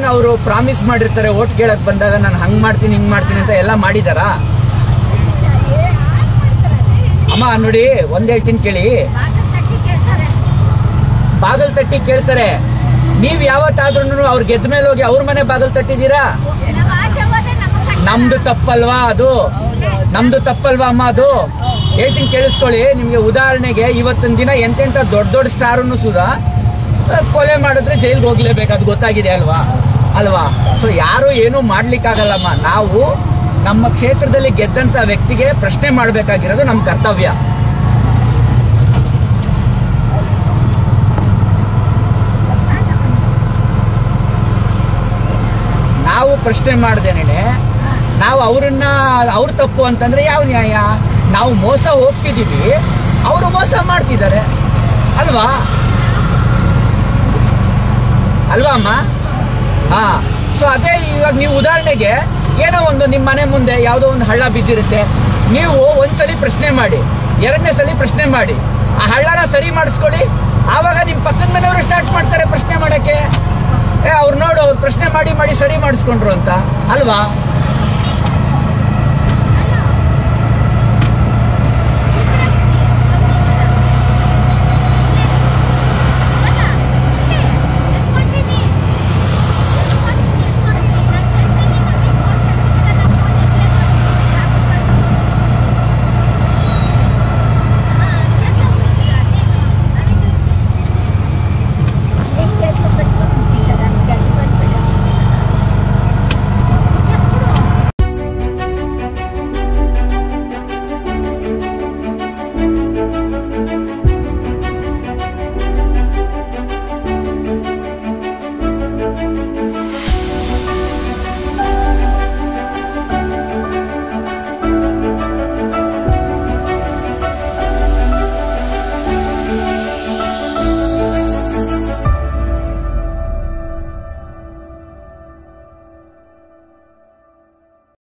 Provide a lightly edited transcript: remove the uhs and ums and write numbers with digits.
ಏನ್ ಅವರು ಪ್ರಾಮಿಸ್ ಮಾಡಿರ್ತಾರೆ ಓಟ್ ಕೇಳಕ್ ಬಂದಾಗ ನಾನು ಹಂಗ್ ಮಾಡ್ತೀನಿ ಹಿಂಗ್ ಮಾಡ್ತೀನಿ ಅಂತ ಎಲ್ಲ ಮಾಡಿದಾರಾ? ಅಮ್ಮ ನೋಡಿ, ಒಂದ್ ಹೇಳ್ತೀನಿ ಕೇಳಿ, ಬಾಗಲ್ ತಟ್ಟಿ ಕೇಳ್ತಾರೆ. ನೀವ್ ಯಾವತ್ತಾದ್ರೂ ಅವ್ರು ಗೆದ್ದ ಮೇಲೆ ಹೋಗಿ ಅವ್ರ ಮನೆ ಬಾಗಲ್ ತಟ್ಟಿದ್ದೀರಾ? ನಮ್ದು ತಪ್ಪಲ್ವಾ ಅದು? ನಮ್ದು ತಪ್ಪಲ್ವಾ ಅಮ್ಮ ಅದು? ಹೇಳ್ತೀನಿ ಕೇಳಿಸ್ಕೊಳ್ಳಿ. ನಿಮ್ಗೆ ಉದಾಹರಣೆಗೆ ಇವತ್ತಿನ ದಿನ ಎಂತೆಂತ ದೊಡ್ಡ ದೊಡ್ಡ ಸ್ಟಾರನ್ನು ಸುಧಾ ಕೊಲೆ ಮಾಡಿದ್ರೆ ಜೈಲ್ಗೆ ಹೋಗ್ಲೇಬೇಕು, ಅದು ಗೊತ್ತಾಗಿದೆ ಅಲ್ವಾ? ಸೊ ಯಾರು ಏನು ಮಾಡ್ಲಿಕ್ಕಾಗಲ್ಲಮ್ಮ. ನಾವು ನಮ್ಮ ಕ್ಷೇತ್ರದಲ್ಲಿ ಗೆದ್ದಂತ ವ್ಯಕ್ತಿಗೆ ಪ್ರಶ್ನೆ ಮಾಡಬೇಕಾಗಿರೋದು ನಮ್ಮ ಕರ್ತವ್ಯ. ನಾವು ಪ್ರಶ್ನೆ ಮಾಡ್ದೇನೆ ನಾವು ಅವ್ರ ತಪ್ಪು ಅಂತಂದ್ರೆ ಯಾವ ನ್ಯಾಯ? ನಾವು ಮೋಸ ಹೋಗ್ತಿದ್ದೀವಿ, ಅವರು ಮೋಸ ಮಾಡ್ತಿದ್ದಾರೆ ಅಲ್ವಾ ಅಮ್ಮ? ಸೊ ಅದೇ ಇವಾಗ ನೀವು ಉದಾಹರಣೆಗೆ ಏನೋ ಒಂದು ನಿಮ್ಮ ಮನೆ ಮುಂದೆ ಯಾವುದೋ ಒಂದು ಹಳ್ಳ ಬಿದ್ದಿರುತ್ತೆ, ನೀವು ಒಂದ್ಸಲಿ ಪ್ರಶ್ನೆ ಮಾಡಿ, ಎರಡನೇ ಸಲ ಪ್ರಶ್ನೆ ಮಾಡಿ, ಆ ಹಳ್ಳನ ಸರಿ ಮಾಡಿಸ್ಕೊಳ್ಳಿ. ಆವಾಗ ನಿಮ್ ಪಕ್ಕದ ಮನೆಯವರು ಸ್ಟಾರ್ಟ್ ಮಾಡ್ತಾರೆ ಪ್ರಶ್ನೆ ಮಾಡಕ್ಕೆ, ಅವ್ರು ನೋಡು ಅವ್ರು ಪ್ರಶ್ನೆ ಮಾಡಿ ಸರಿ ಮಾಡಿಸ್ಕೊಂಡ್ರು ಅಂತ ಅಲ್ವಾ?